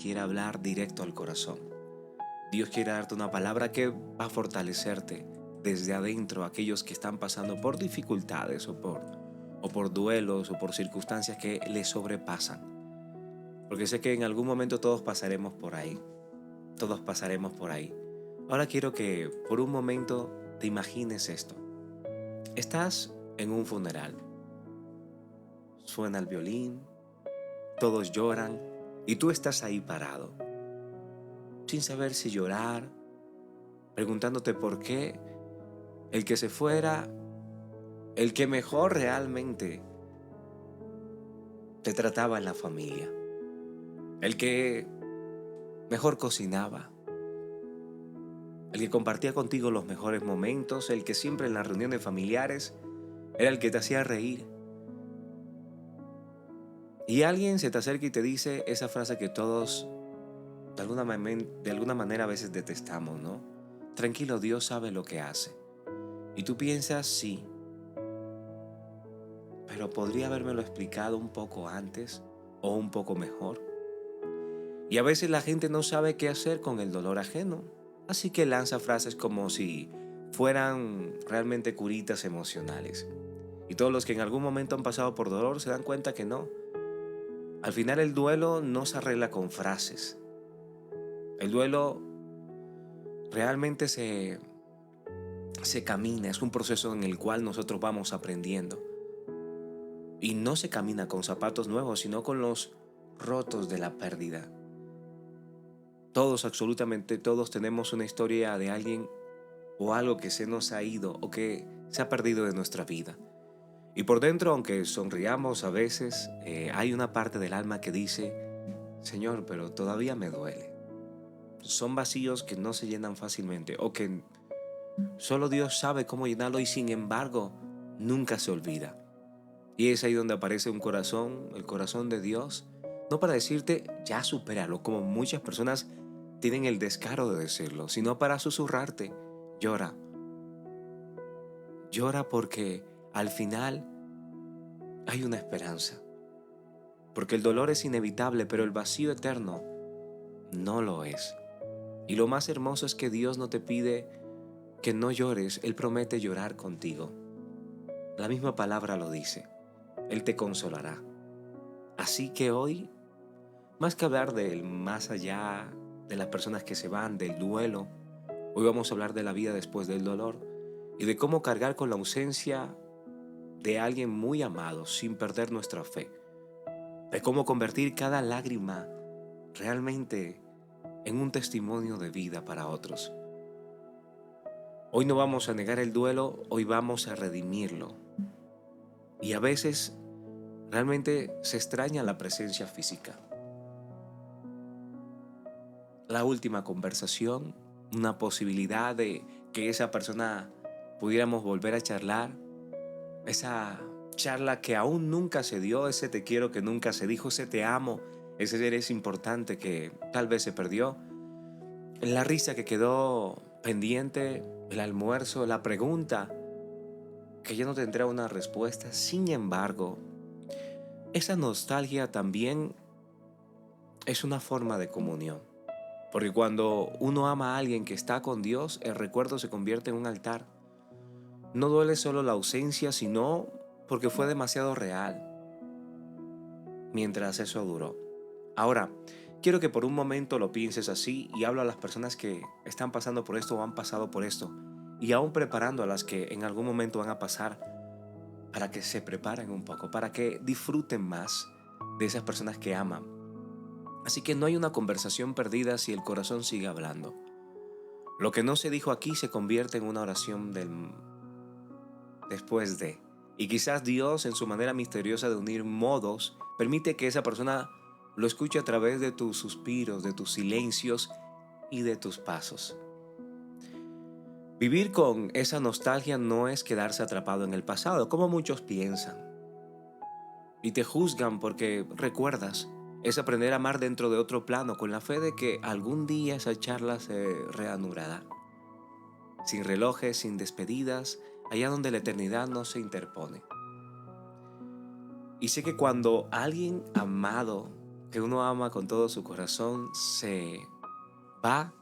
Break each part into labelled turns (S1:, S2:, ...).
S1: quiere hablar directo al corazón. Dios quiere darte una palabra que va a fortalecerte desde adentro a aquellos que están pasando por dificultades o por duelos o por circunstancias que les sobrepasan. Porque sé que en algún momento todos pasaremos por ahí. Todos pasaremos por ahí. Ahora quiero que por un momento te imagines esto. Estás en un funeral. Suena el violín, todos lloran y tú estás ahí parado, sin saber si llorar, preguntándote por qué el que se fuera, el que mejor realmente te trataba en la familia, el que mejor cocinaba, el que compartía contigo los mejores momentos, el que siempre en las reuniones familiares era el que te hacía reír. Y alguien se te acerca y te dice esa frase que todos de alguna manera a veces detestamos, ¿no? Tranquilo, Dios sabe lo que hace. Y tú piensas, sí, pero podría habérmelo explicado un poco antes o un poco mejor. Y a veces la gente no sabe qué hacer con el dolor ajeno, así que lanza frases como si fueran realmente curitas emocionales. Y todos los que en algún momento han pasado por dolor se dan cuenta que no. Al final el duelo no se arregla con frases. El duelo realmente se camina, es un proceso en el cual nosotros vamos aprendiendo. Y no se camina con zapatos nuevos, sino con los rotos de la pérdida. Todos, absolutamente todos, tenemos una historia de alguien o algo que se nos ha ido o que se ha perdido de nuestra vida. Y por dentro, aunque sonriamos a veces, hay una parte del alma que dice, Señor, pero todavía me duele. Son vacíos que no se llenan fácilmente o que solo Dios sabe cómo llenarlo y sin embargo nunca se olvida. Y es ahí donde aparece un corazón, el corazón de Dios, no para decirte ya supéralo, como muchas personas tienen el descaro de decirlo, sino para susurrarte, llora, llora porque al final hay una esperanza. Porque el dolor es inevitable, pero el vacío eterno no lo es. Y lo más hermoso es que Dios no te pide que no llores, Él promete llorar contigo. La misma palabra lo dice, Él te consolará. Así que hoy, más que hablar del más allá, de las personas que se van, del duelo, hoy vamos a hablar de la vida después del dolor y de cómo cargar con la ausencia de alguien muy amado sin perder nuestra fe, de cómo convertir cada lágrima realmente en un testimonio de vida para otros. Hoy no vamos a negar el duelo, hoy vamos a redimirlo. Y a veces realmente se extraña la presencia física. La última conversación, una posibilidad de que esa persona pudiéramos volver a charlar, esa charla que aún nunca se dio, ese te quiero que nunca se dijo, ese te amo, ese eres importante que tal vez se perdió, la risa que quedó pendiente, el almuerzo, la pregunta que ya no tendrá una respuesta. Sin embargo, esa nostalgia también es una forma de comunión. Porque cuando uno ama a alguien que está con Dios, el recuerdo se convierte en un altar. No duele solo la ausencia, sino porque fue demasiado real mientras eso duró. Ahora, quiero que por un momento lo pienses así y hablo a las personas que están pasando por esto o han pasado por esto y aún preparando a las que en algún momento van a pasar para que se preparen un poco, para que disfruten más de esas personas que aman. Así que no hay una conversación perdida si el corazón sigue hablando. Lo que no se dijo aquí se convierte en una oración del después de. Y quizás Dios, en su manera misteriosa de unir modos, permite que esa persona lo escuche a través de tus suspiros, de tus silencios y de tus pasos. Vivir con esa nostalgia no es quedarse atrapado en el pasado, como muchos piensan. Y te juzgan porque recuerdas. Es aprender a amar dentro de otro plano, con la fe de que algún día esa charla se reanudará. Sin relojes, sin despedidas, allá donde la eternidad no se interpone. Y sé que cuando alguien amado que uno ama con todo su corazón se va,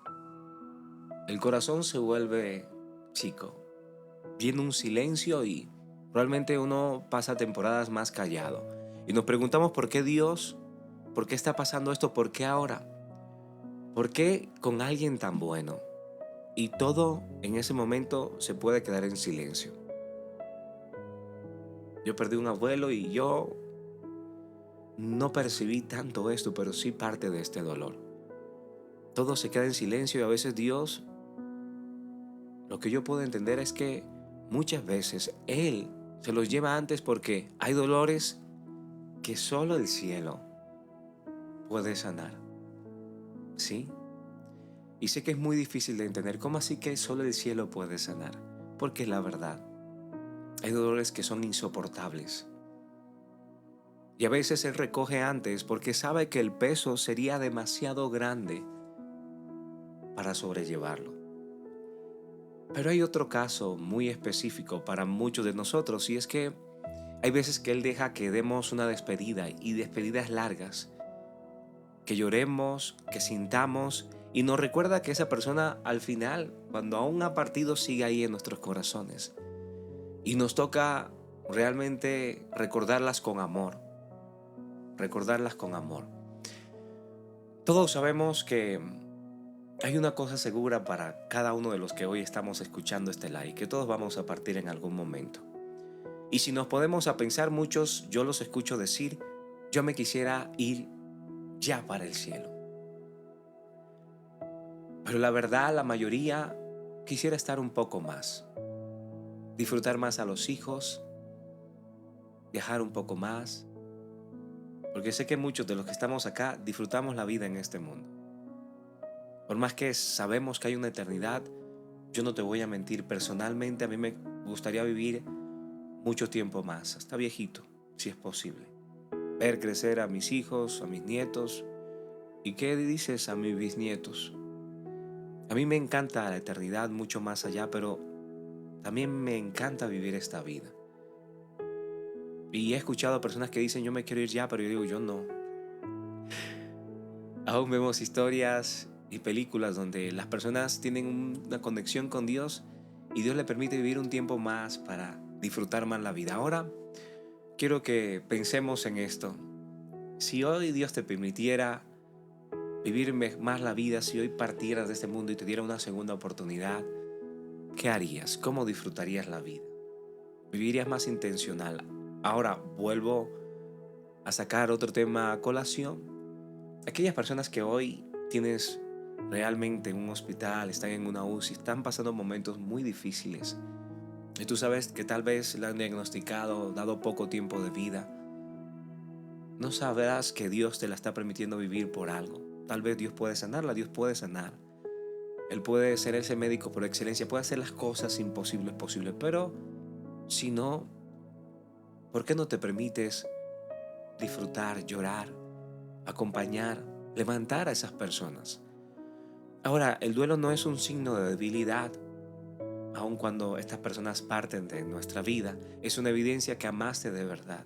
S1: el corazón se vuelve chico, viene un silencio y probablemente uno pasa temporadas más callado. Y nos preguntamos por qué Dios, por qué está pasando esto, por qué ahora, por qué con alguien tan bueno. Y todo en ese momento se puede quedar en silencio. Yo perdí un abuelo y yo no percibí tanto esto, pero sí parte de este dolor. Todo se queda en silencio y a veces Dios, lo que yo puedo entender es que muchas veces Él se los lleva antes porque hay dolores que solo el cielo puede sanar. ¿Sí? Y sé que es muy difícil de entender. ¿Cómo así que solo el cielo puede sanar? Porque es la verdad. Hay dolores que son insoportables. Y a veces Él recoge antes porque sabe que el peso sería demasiado grande para sobrellevarlo. Pero hay otro caso muy específico para muchos de nosotros, y es que hay veces que Él deja que demos una despedida y despedidas largas, que lloremos, que sintamos y nos recuerda que esa persona al final, cuando aún ha partido, sigue ahí en nuestros corazones. Y nos toca realmente recordarlas con amor, recordarlas con amor. Todos sabemos que hay una cosa segura para cada uno de los que hoy estamos escuchando este live, que todos vamos a partir en algún momento. Y si nos podemos a pensar, muchos yo los escucho decir, yo me quisiera ir ya para el cielo. Pero la verdad, la mayoría quisiera estar un poco más, disfrutar más a los hijos, viajar un poco más, porque sé que muchos de los que estamos acá disfrutamos la vida en este mundo. Por más que sabemos que hay una eternidad, yo no te voy a mentir, personalmente a mí me gustaría vivir mucho tiempo más, hasta viejito, si es posible. Ver crecer a mis hijos, a mis nietos, y qué dices a mis bisnietos. A mí me encanta la eternidad mucho más allá, pero también me encanta vivir esta vida. Y he escuchado a personas que dicen yo me quiero ir ya, pero yo digo yo no. Aún vemos historias y películas donde las personas tienen una conexión con Dios y Dios le permite vivir un tiempo más para disfrutar más la vida. Ahora quiero que pensemos en esto. Si hoy Dios te permitiera vivir más la vida, si hoy partieras de este mundo y te diera una segunda oportunidad, ¿qué harías? ¿Cómo disfrutarías la vida? ¿Vivirías más intencional? Ahora vuelvo a sacar otro tema a colación. Aquellas personas que hoy tienes realmente en un hospital, están en una UCI, están pasando momentos muy difíciles. Y tú sabes que tal vez le han diagnosticado, dado poco tiempo de vida. No sabrás que Dios te la está permitiendo vivir por algo. Tal vez Dios puede sanarla, Dios puede sanar. Él puede ser ese médico por excelencia, puede hacer las cosas imposibles posibles. Pero si no, ¿por qué no te permites disfrutar, llorar, acompañar, levantar a esas personas? Ahora, el duelo no es un signo de debilidad, aun cuando estas personas parten de nuestra vida, es una evidencia que amaste de verdad.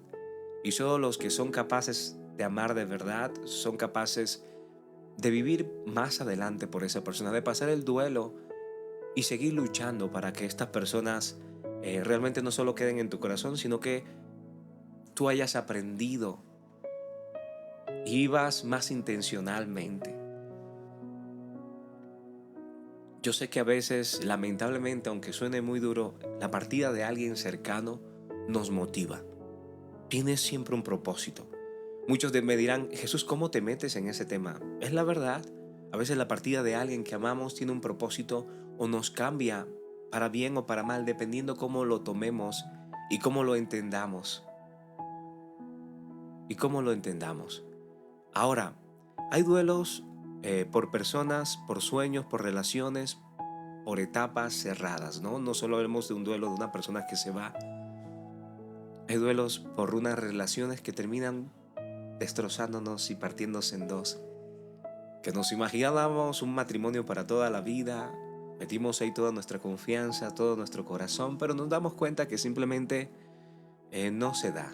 S1: Y solo los que son capaces de amar de verdad son capaces de vivir más adelante por esa persona, de pasar el duelo y seguir luchando para que estas personas realmente no solo queden en tu corazón, sino que tú hayas aprendido y vivas más intencionalmente. Yo sé que a veces, lamentablemente, aunque suene muy duro, la partida de alguien cercano nos motiva. Tiene siempre un propósito. Muchos de me dirán, Jesús, ¿cómo te metes en ese tema? Es la verdad. A veces la partida de alguien que amamos tiene un propósito o nos cambia para bien o para mal, dependiendo cómo lo tomemos y cómo lo entendamos. Ahora, hay duelos por personas, por sueños, por relaciones, por etapas cerradas, ¿no? No solo hablemos de un duelo de una persona que se va. Hay duelos por unas relaciones que terminan destrozándonos y partiéndose en dos. Que nos imaginábamos un matrimonio para toda la vida, metimos ahí toda nuestra confianza, todo nuestro corazón, pero nos damos cuenta que simplemente no se da.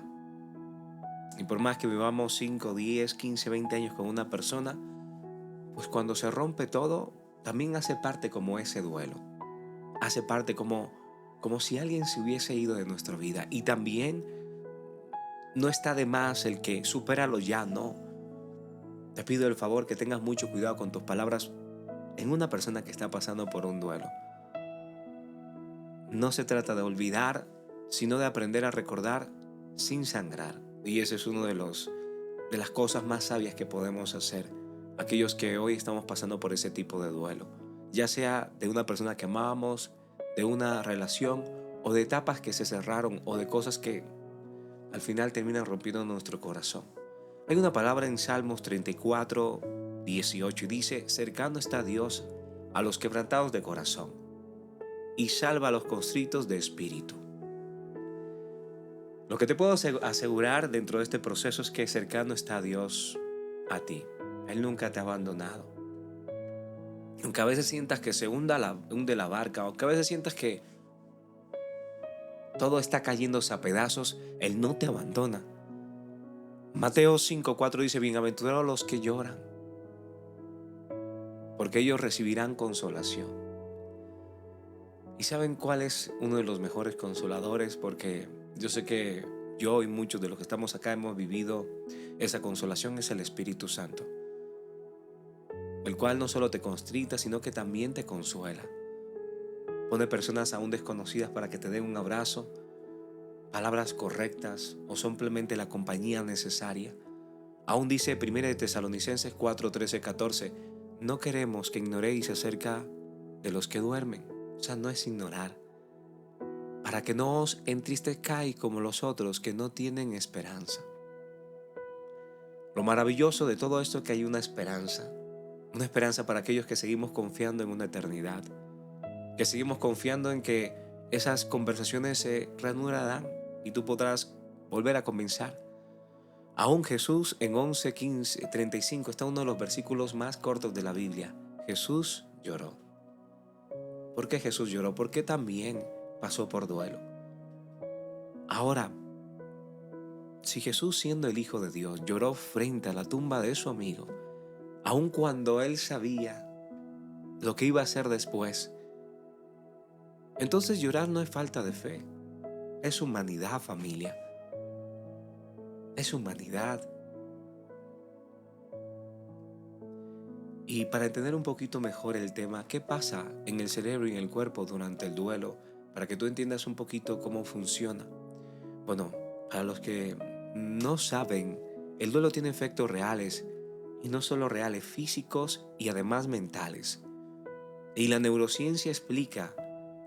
S1: Y por más que vivamos 5, 10, 15, 20 años con una persona, pues cuando se rompe todo, también hace parte como ese duelo. Hace parte como si alguien se hubiese ido de nuestra vida. Y también no está de más el que supéralo ya, no. Te pido el favor que tengas mucho cuidado con tus palabras en una persona que está pasando por un duelo. No se trata de olvidar, sino de aprender a recordar sin sangrar. Y ese es uno de las cosas más sabias que podemos hacer, aquellos que hoy estamos pasando por ese tipo de duelo, ya sea de una persona que amábamos, de una relación o de etapas que se cerraron o de cosas que al final terminan rompiendo nuestro corazón. Hay una palabra en Salmos 34, 18 y dice: cercano está Dios a los quebrantados de corazón y salva a los constritos de espíritu. Lo que te puedo asegurar dentro de este proceso es que cercano está Dios a ti. Él nunca te ha abandonado. Aunque a veces sientas que se hunde la barca, o que a veces sientas que todo está cayéndose a pedazos, Él no te abandona. Mateo 5:4 dice: bienaventurados los que lloran, porque ellos recibirán consolación. ¿Y saben cuál es uno de los mejores consoladores? Porque yo sé que yo y muchos de los que estamos acá hemos vivido esa consolación. Es el Espíritu Santo, el cual no solo te constrita, sino que también te consuela. Pone personas aún desconocidas para que te den un abrazo, palabras correctas o simplemente la compañía necesaria. Aún dice 1 de Tesalonicenses 4, 13, 14: no queremos que ignoréis acerca de los que duermen. O sea, no es ignorar, para que no os entristezcáis como los otros que no tienen esperanza. Lo maravilloso de todo esto es que hay una esperanza para aquellos que seguimos confiando en una eternidad, que seguimos confiando en que esas conversaciones se reanudarán y tú podrás volver a comenzar. Aún Jesús en 11, 15, 35 está uno de los versículos más cortos de la Biblia. Jesús lloró. ¿Por qué Jesús lloró? Porque también pasó por duelo. Ahora, si Jesús, siendo el Hijo de Dios, lloró frente a la tumba de su amigo, aun cuando él sabía lo que iba a hacer después, entonces llorar no es falta de fe, es humanidad, familia, es humanidad. Y para entender un poquito mejor el tema, ¿qué pasa en el cerebro y en el cuerpo durante el duelo? Para que tú entiendas un poquito cómo funciona. Bueno, para los que no saben, el duelo tiene efectos reales, y no solo reales, físicos y además mentales. Y la neurociencia explica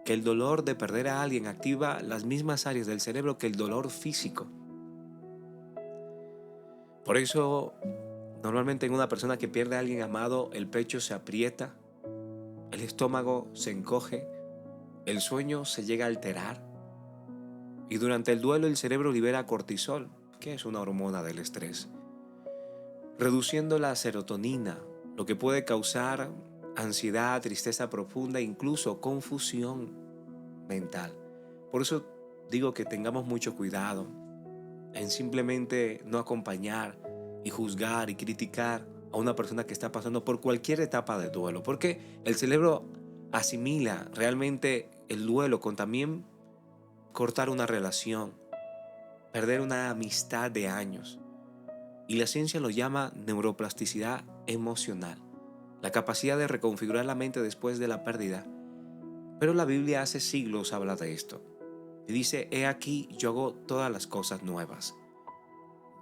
S1: que el dolor de perder a alguien activa las mismas áreas del cerebro que el dolor físico. Por eso, normalmente en una persona que pierde a alguien amado, el pecho se aprieta, el estómago se encoge, el sueño se llega a alterar. Y durante el duelo el cerebro libera cortisol, que es una hormona del estrés, reduciendo la serotonina, lo que puede causar ansiedad, tristeza profunda e incluso confusión mental. Por eso digo que tengamos mucho cuidado en simplemente no acompañar y juzgar y criticar a una persona que está pasando por cualquier etapa de duelo, porque el cerebro asimila realmente el duelo con también cortar una relación, perder una amistad de años. Y la ciencia lo llama neuroplasticidad emocional, la capacidad de reconfigurar la mente después de la pérdida. Pero la Biblia hace siglos habla de esto. Y dice: he aquí, yo hago todas las cosas nuevas.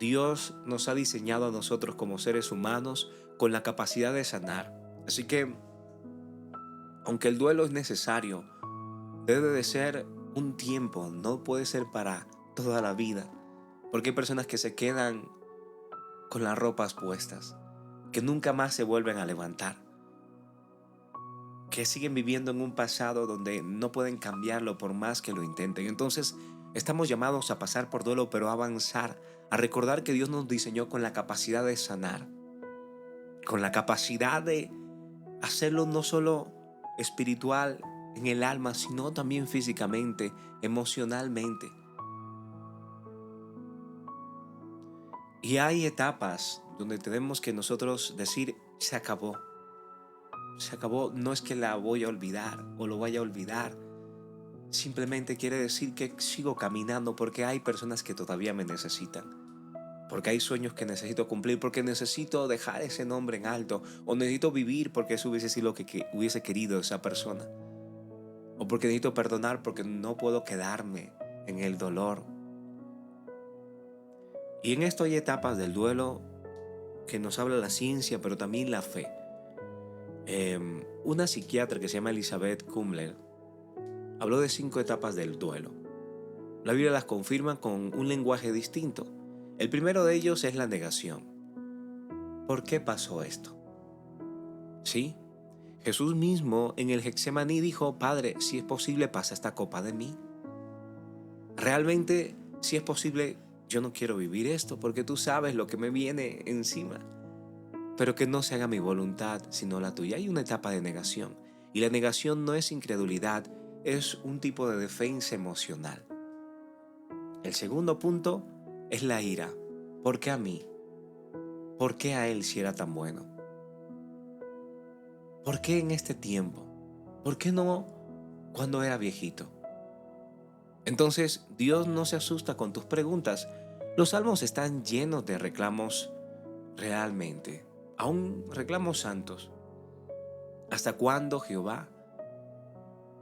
S1: Dios nos ha diseñado a nosotros como seres humanos con la capacidad de sanar. Así que, aunque el duelo es necesario, debe de ser un tiempo, no puede ser para toda la vida. Porque hay personas que se quedan con las ropas puestas, que nunca más se vuelven a levantar, que siguen viviendo en un pasado donde no pueden cambiarlo por más que lo intenten. Entonces, estamos llamados a pasar por duelo, pero a avanzar, a recordar que Dios nos diseñó con la capacidad de sanar, con la capacidad de hacerlo no solo espiritual en el alma, sino también físicamente, emocionalmente. Y hay etapas donde tenemos que nosotros decir, se acabó. Se acabó, no es que la voy a olvidar o lo vaya a olvidar. Simplemente quiere decir que sigo caminando porque hay personas que todavía me necesitan. Porque hay sueños que necesito cumplir, porque necesito dejar ese nombre en alto, o necesito vivir porque eso hubiese sido lo que hubiese querido esa persona, o porque necesito perdonar porque no puedo quedarme en el dolor. Y en esto hay etapas del duelo que nos habla la ciencia, pero también la fe. Una psiquiatra que se llama Elizabeth Kumler habló de 5 etapas del duelo. La Biblia las confirma con un lenguaje distinto. El primero de ellos es la negación. ¿Por qué pasó esto? Sí, Jesús mismo en el Getsemaní dijo, Padre, si es posible, pasa esta copa de mí. Realmente, si es posible, yo no quiero vivir esto porque tú sabes lo que me viene encima. Pero que no se haga mi voluntad, sino la tuya. Hay una etapa de negación. Y la negación no es incredulidad, es un tipo de defensa emocional. El segundo punto es la ira. ¿Por qué a mí? ¿Por qué a él si era tan bueno? ¿Por qué en este tiempo? ¿Por qué no cuando era viejito? Entonces, Dios no se asusta con tus preguntas. Los salmos están llenos de reclamos realmente, aún reclamos santos. ¿Hasta cuándo, Jehová?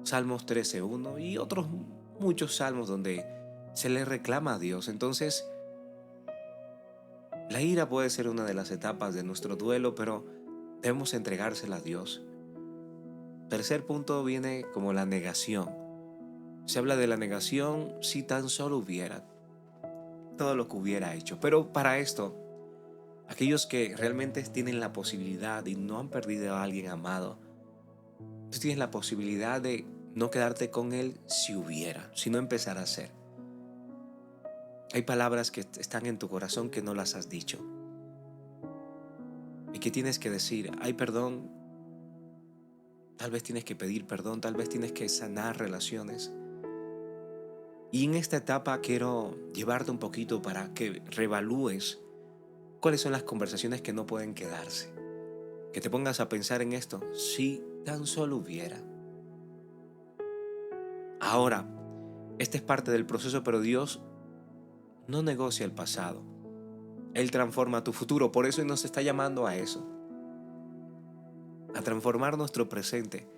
S1: Salmos 13:1 y otros muchos salmos donde se le reclama a Dios. Entonces, la ira puede ser una de las etapas de nuestro duelo, pero debemos entregársela a Dios. Tercer punto viene como la negación. Se habla de la negación si tan solo hubiera todo lo que hubiera hecho. Pero para esto, aquellos que realmente tienen la posibilidad y no han perdido a alguien amado, tú tienes la posibilidad de no quedarte con él si hubiera, sino empezar a hacer. Hay palabras que están en tu corazón que no las has dicho y que tienes que decir, ay, perdón. Tal vez tienes que pedir perdón, tal vez tienes que sanar relaciones. Y en esta etapa quiero llevarte un poquito para que reevalúes cuáles son las conversaciones que no pueden quedarse. Que te pongas a pensar en esto, si tan solo hubiera. Ahora, esta es parte del proceso, pero Dios no negocia el pasado. Él transforma tu futuro, por eso nos está llamando a eso, a transformar nuestro presente.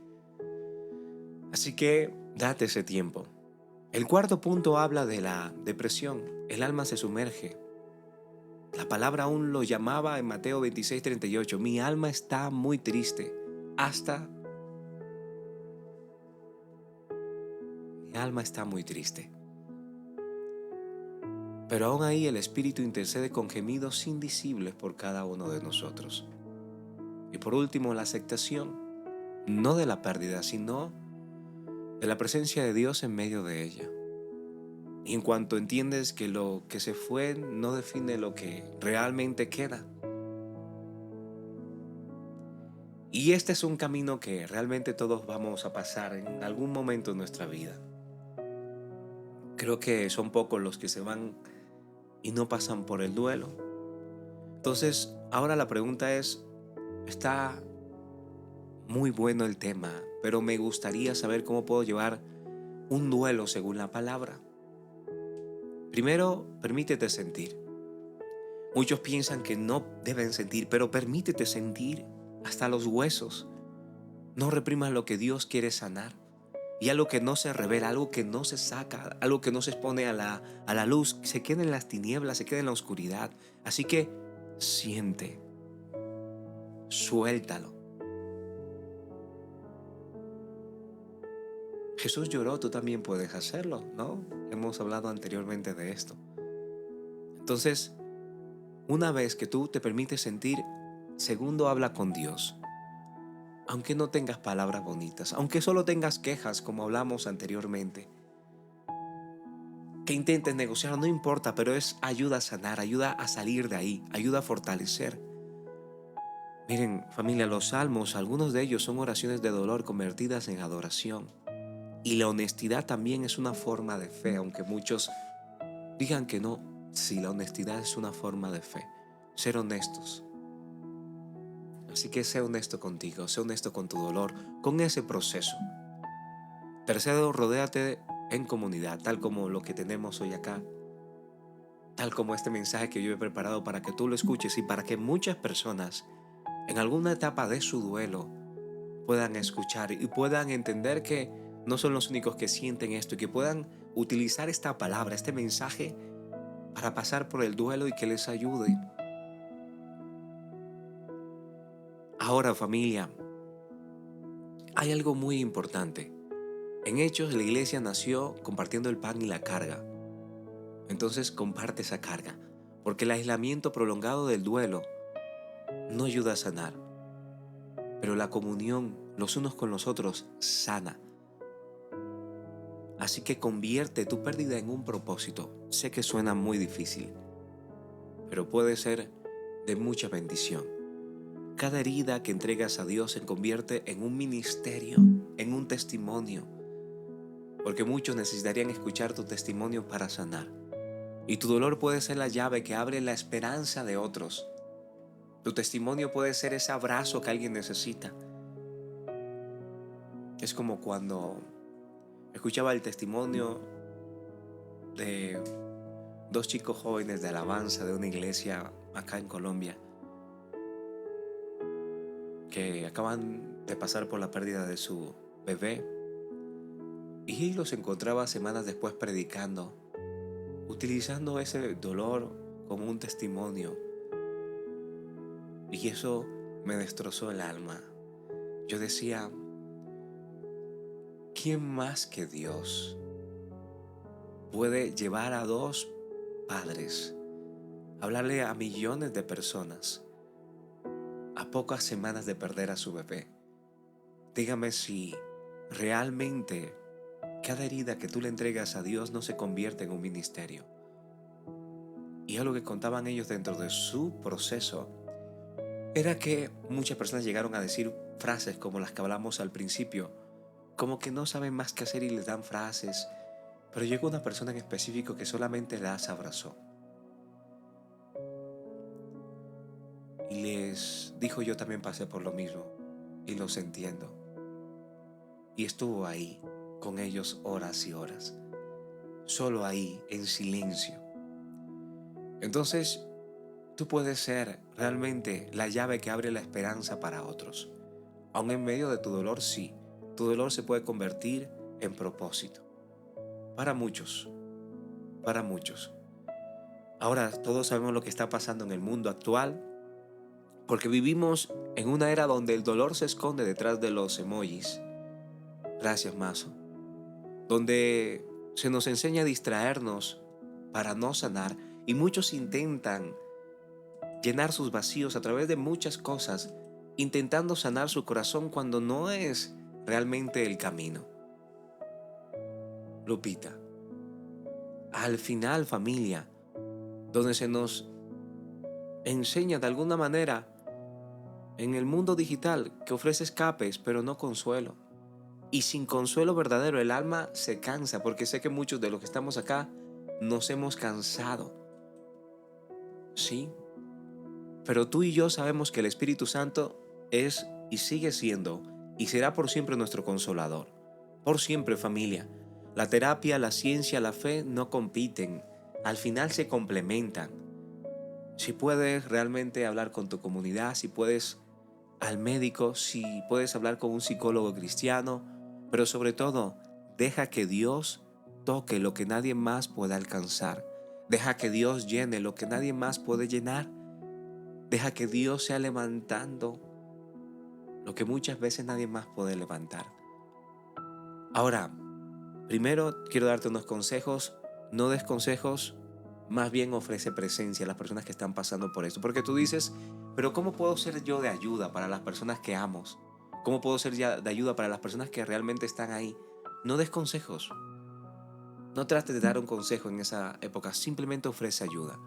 S1: Así que date ese tiempo. El cuarto punto habla de la depresión. El alma se sumerge. La palabra aún lo llamaba en Mateo 26:38. Mi alma está muy triste. Mi alma está muy triste. Pero aún ahí el Espíritu intercede con gemidos indecibles por cada uno de nosotros. Y por último, la aceptación, no de la pérdida, sino de la presencia de Dios en medio de ella. Y en cuanto entiendes que lo que se fue no define lo que realmente queda. Y este es un camino que realmente todos vamos a pasar en algún momento de nuestra vida. Creo que son pocos los que se van y no pasan por el duelo. Entonces, ahora la pregunta es, está muy bueno el tema, pero me gustaría saber cómo puedo llevar un duelo según la palabra. Primero, permítete sentir. Muchos piensan que no deben sentir, pero permítete sentir hasta los huesos. No reprimas lo que Dios quiere sanar. Y algo que no se revela, algo que no se saca, algo que no se expone a la luz, se queda en las tinieblas, se queda en la oscuridad. Así que siente, suéltalo. Jesús lloró, tú también puedes hacerlo, ¿no? Hemos hablado anteriormente de esto. Entonces, una vez que tú te permites sentir, segundo, habla con Dios. Aunque no tengas palabras bonitas, aunque solo tengas quejas como hablamos anteriormente, que intentes negociar, no importa, pero es ayuda a sanar, ayuda a salir de ahí, ayuda a fortalecer. Miren, familia, los salmos, algunos de ellos son oraciones de dolor convertidas en adoración. Y la honestidad también es una forma de fe, aunque muchos digan que no. Sí, la honestidad es una forma de fe. Ser honestos. Así que sé honesto contigo, sé honesto con tu dolor, con ese proceso. Tercero, rodéate en comunidad, tal como lo que tenemos hoy acá, tal como este mensaje que yo he preparado para que tú lo escuches y para que muchas personas en alguna etapa de su duelo puedan escuchar y puedan entender que no son los únicos que sienten esto y que puedan utilizar esta palabra, este mensaje para pasar por el duelo y que les ayude. Ahora, familia, hay algo muy importante. En Hechos, la iglesia nació compartiendo el pan y la carga. Entonces comparte esa carga, porque el aislamiento prolongado del duelo no ayuda a sanar, pero la comunión los unos con los otros sana. Así que convierte tu pérdida en un propósito. Sé que suena muy difícil, pero puede ser de mucha bendición. Cada herida que entregas a Dios se convierte en un ministerio, en un testimonio, porque muchos necesitarían escuchar tu testimonio para sanar. Y tu dolor puede ser la llave que abre la esperanza de otros. Tu testimonio puede ser ese abrazo que alguien necesita. Es como cuando escuchaba el testimonio de dos chicos jóvenes de alabanza de una iglesia acá en Colombia que acaban de pasar por la pérdida de su bebé y los encontraba semanas después predicando, utilizando ese dolor como un testimonio, y eso me destrozó el alma. Yo decía, ¿quién más que Dios puede llevar a dos padres, hablarle a millones de personas a pocas semanas de perder a su bebé? Dígame si realmente cada herida que tú le entregas a Dios no se convierte en un ministerio. Y algo que contaban ellos dentro de su proceso era que muchas personas llegaron a decir frases como las que hablamos al principio, como que no saben más qué hacer y les dan frases, pero llegó una persona en específico que solamente las abrazó y les dijo: yo también pasé por lo mismo y los entiendo. Y estuvo ahí con ellos horas y horas, solo ahí, en silencio. Entonces, tú puedes ser realmente la llave que abre la esperanza para otros. Aun en medio de tu dolor, sí, tu dolor se puede convertir en propósito. Para muchos, para muchos. Ahora todos sabemos lo que está pasando en el mundo actual, porque vivimos en una era donde el dolor se esconde detrás de los emojis. Gracias, Mazo. Donde se nos enseña a distraernos para no sanar, y muchos intentan llenar sus vacíos a través de muchas cosas, intentando sanar su corazón cuando no es realmente el camino. Lupita, al final, familia, donde se nos enseña de alguna manera en el mundo digital que ofrece escapes pero no consuelo. Y sin consuelo verdadero el alma se cansa, porque sé que muchos de los que estamos acá nos hemos cansado. Sí, pero tú y yo sabemos que el Espíritu Santo es y sigue siendo y será por siempre nuestro consolador. Por siempre, familia. La terapia, la ciencia, la fe no compiten. Al final se complementan. Si puedes realmente hablar con tu comunidad, si puedes al médico, si puedes hablar con un psicólogo cristiano, pero sobre todo, deja que Dios toque lo que nadie más pueda alcanzar. Deja que Dios llene lo que nadie más puede llenar. Deja que Dios sea levantando lo que muchas veces nadie más puede levantar. Ahora, primero quiero darte unos consejos. No des consejos, más bien ofrece presencia a las personas que están pasando por esto. Porque tú dices, pero ¿cómo puedo ser yo de ayuda para las personas que amo? ¿Cómo puedo ser ya de ayuda para las personas que realmente están ahí? No des consejos. No trates de dar un consejo en esa época. Simplemente ofrece ayuda.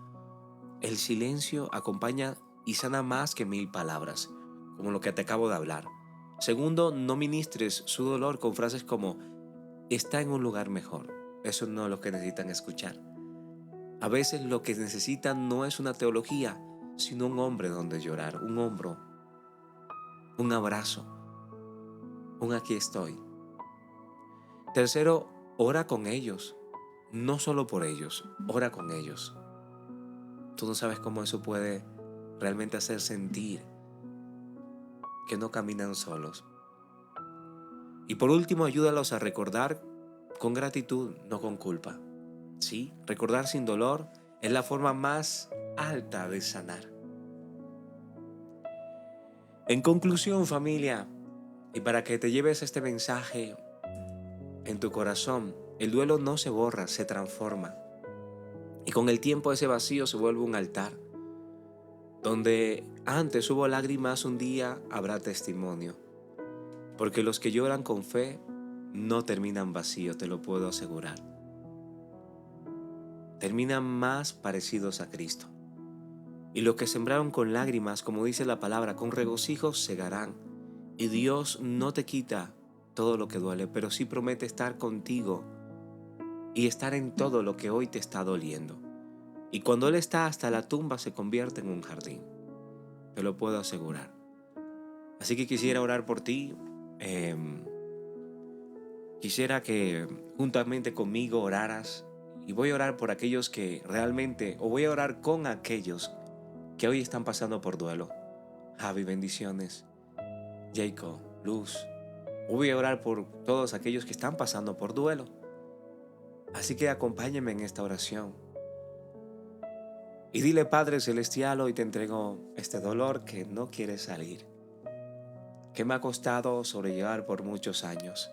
S1: El silencio acompaña y sana más que 1000 palabras, como lo que te acabo de hablar. Segundo, no ministres su dolor con frases como está en un lugar mejor. Eso no es lo que necesitan escuchar. A veces lo que necesitan no es una teología, sino un hombre donde llorar, un hombro, un abrazo, un aquí estoy. Tercero, ora con ellos, no solo por ellos, ora con ellos. Tú no sabes cómo eso puede realmente hacer sentir que no caminan solos. Y por último, ayúdalos a recordar con gratitud, no con culpa. Sí, recordar sin dolor es la forma más alta de sanar. En conclusión, familia, y para que te lleves este mensaje en tu corazón, el duelo no se borra, se transforma. Y con el tiempo ese vacío se vuelve un altar. Donde antes hubo lágrimas, un día habrá testimonio. Porque los que lloran con fe no terminan vacíos, te lo puedo asegurar. Terminan más parecidos a Cristo. Y los que sembraron con lágrimas, como dice la palabra, con regocijo segarán. Y Dios no te quita todo lo que duele, pero sí promete estar contigo y estar en todo lo que hoy te está doliendo. Y cuando Él está, hasta la tumba se convierte en un jardín. Te lo puedo asegurar. Así que quisiera orar por ti. Quisiera que juntamente conmigo oraras. Y voy a orar por aquellos que realmente, o voy a orar con aquellos que hoy están pasando por duelo. Javi, bendiciones. Jacob, Luz. Voy a orar por todos aquellos que están pasando por duelo. Así que acompáñenme en esta oración. Y dile, Padre Celestial, hoy te entrego este dolor que no quiere salir, que me ha costado sobrellevar por muchos años.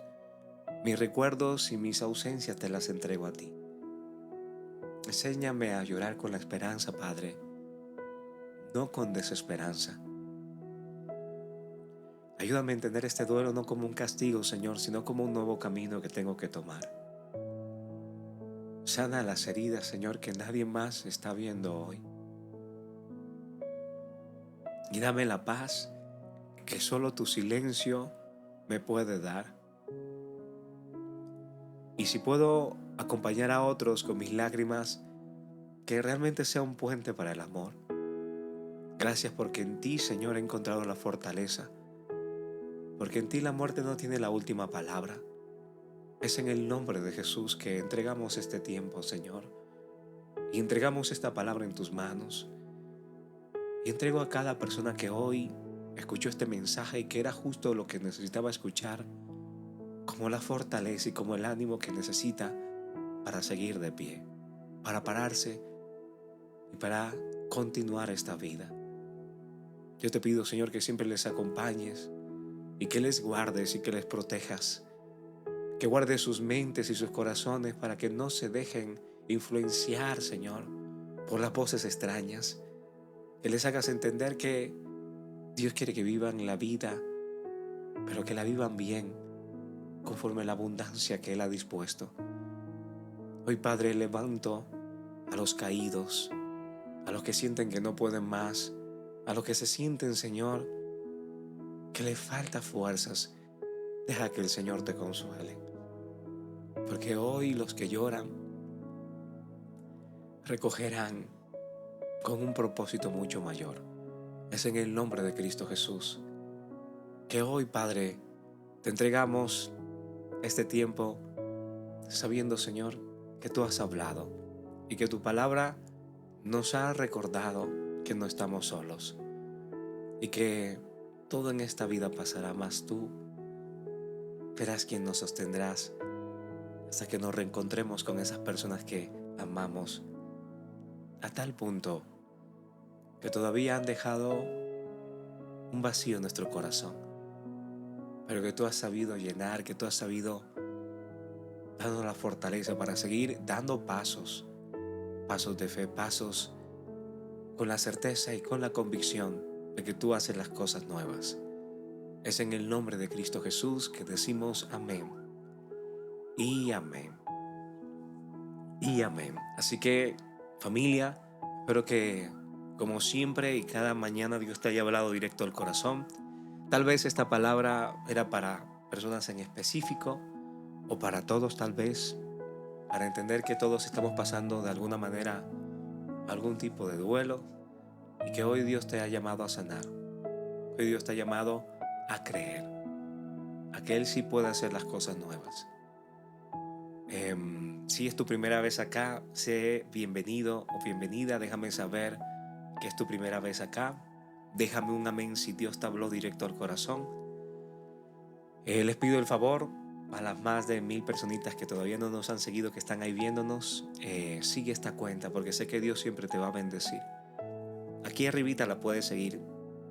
S1: Mis recuerdos y mis ausencias te las entrego a ti. Enséñame a llorar con la esperanza, Padre, no con desesperanza. Ayúdame a entender este duelo no como un castigo, Señor, sino como un nuevo camino que tengo que tomar. Sana las heridas, Señor, que nadie más está viendo hoy. Y dame la paz que solo tu silencio me puede dar. Y si puedo acompañar a otros con mis lágrimas, que realmente sea un puente para el amor. Gracias porque en ti, Señor, he encontrado la fortaleza. Porque en ti la muerte no tiene la última palabra. Es en el nombre de Jesús que entregamos este tiempo, Señor. Y entregamos esta palabra en tus manos. Y entrego a cada persona que hoy escuchó este mensaje y que era justo lo que necesitaba escuchar, como la fortaleza y como el ánimo que necesita para seguir de pie, para pararse y para continuar esta vida. Yo te pido, Señor, que siempre les acompañes y que les guardes y que les protejas, que guardes sus mentes y sus corazones para que no se dejen influenciar, Señor, por las voces extrañas, que les hagas entender que Dios quiere que vivan la vida, pero que la vivan bien, conforme a la abundancia que Él ha dispuesto. Hoy, Padre, levanto a los caídos, a los que sienten que no pueden más, a los que se sienten, Señor, que les falta fuerzas. Deja que el Señor te consuele. Porque hoy los que lloran recogerán con un propósito mucho mayor. Es en el nombre de Cristo Jesús que hoy, Padre, te entregamos este tiempo sabiendo, Señor, que tú has hablado y que tu palabra nos ha recordado que no estamos solos y que todo en esta vida pasará, mas tú serás quien nos sostendrás hasta que nos reencontremos con esas personas que amamos a tal punto que todavía han dejado un vacío en nuestro corazón, pero que tú has sabido llenar, que tú has sabido darnos la fortaleza para seguir dando pasos de fe, pasos con la certeza y con la convicción de que tú haces las cosas nuevas. Es en el nombre de Cristo Jesús que decimos amén y amén y amén. Así que, familia, espero que como siempre y cada mañana Dios te haya hablado directo al corazón. Tal vez esta palabra era para personas en específico o para todos, tal vez, para entender que todos estamos pasando de alguna manera algún tipo de duelo y que hoy Dios te ha llamado a sanar. Hoy Dios te ha llamado a creer, a que Él sí puede hacer las cosas nuevas. Si es tu primera vez acá, sé bienvenido o bienvenida. Déjame saber que es tu primera vez acá. Déjame un amén si Dios te habló directo al corazón. Les pido el favor a las más de 1000 personitas que todavía no nos han seguido, que están ahí viéndonos, sigue esta cuenta porque sé que Dios siempre te va a bendecir. Aquí arribita la puedes seguir.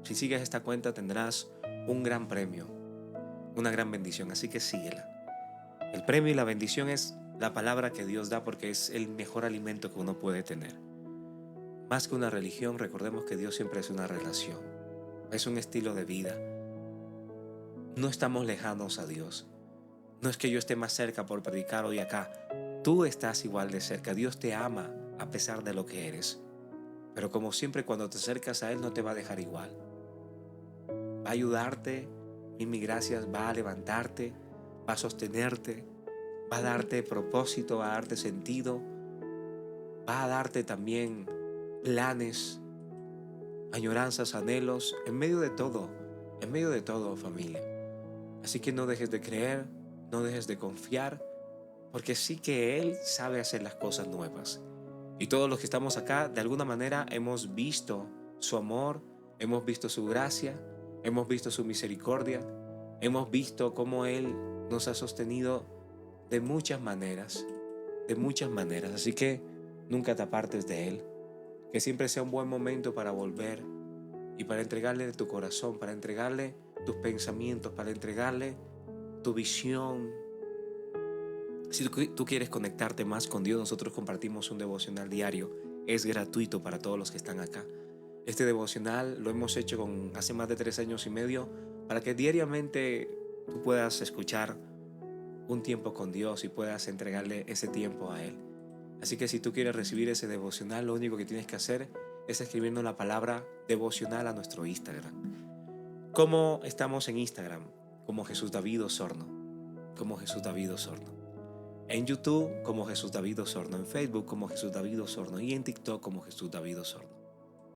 S1: Si sigues esta cuenta tendrás un gran premio, una gran bendición, así que síguela. El premio y la bendición es la palabra que Dios da porque es el mejor alimento que uno puede tener. Más que una religión, recordemos que Dios siempre es una relación, es un estilo de vida. No estamos lejanos a Dios. No es que yo esté más cerca por predicar hoy acá. Tú estás igual de cerca. Dios te ama a pesar de lo que eres. Pero como siempre, cuando te acercas a Él no te va a dejar igual. Va a ayudarte, mil gracias, va a levantarte, va a sostenerte, va a darte propósito, va a darte sentido, va a darte también planes, añoranzas, anhelos, en medio de todo, familia. Así que no dejes de creer, no dejes de confiar, porque sí que Él sabe hacer las cosas nuevas. Y todos los que estamos acá, de alguna manera, hemos visto su amor, hemos visto su gracia, hemos visto su misericordia, hemos visto cómo Él nos ha sostenido de muchas maneras, de muchas maneras. Así que nunca te apartes de Él, que siempre sea un buen momento para volver y para entregarle de tu corazón, para entregarle tus pensamientos, para entregarle tu visión. Si tú quieres conectarte más con Dios, nosotros compartimos un devocional diario. Es gratuito para todos los que están acá. Este devocional lo hemos hecho hace más de 3 años y medio para que diariamente tú puedas escuchar un tiempo con Dios y puedas entregarle ese tiempo a Él. Así que si tú quieres recibir ese devocional, lo único que tienes que hacer es escribirnos la palabra devocional a nuestro Instagram. ¿Cómo estamos en Instagram? Como Jesús David Osorno. Como Jesús David Osorno. En YouTube como Jesús David Osorno, en Facebook como Jesús David Osorno y en TikTok como Jesús David Osorno.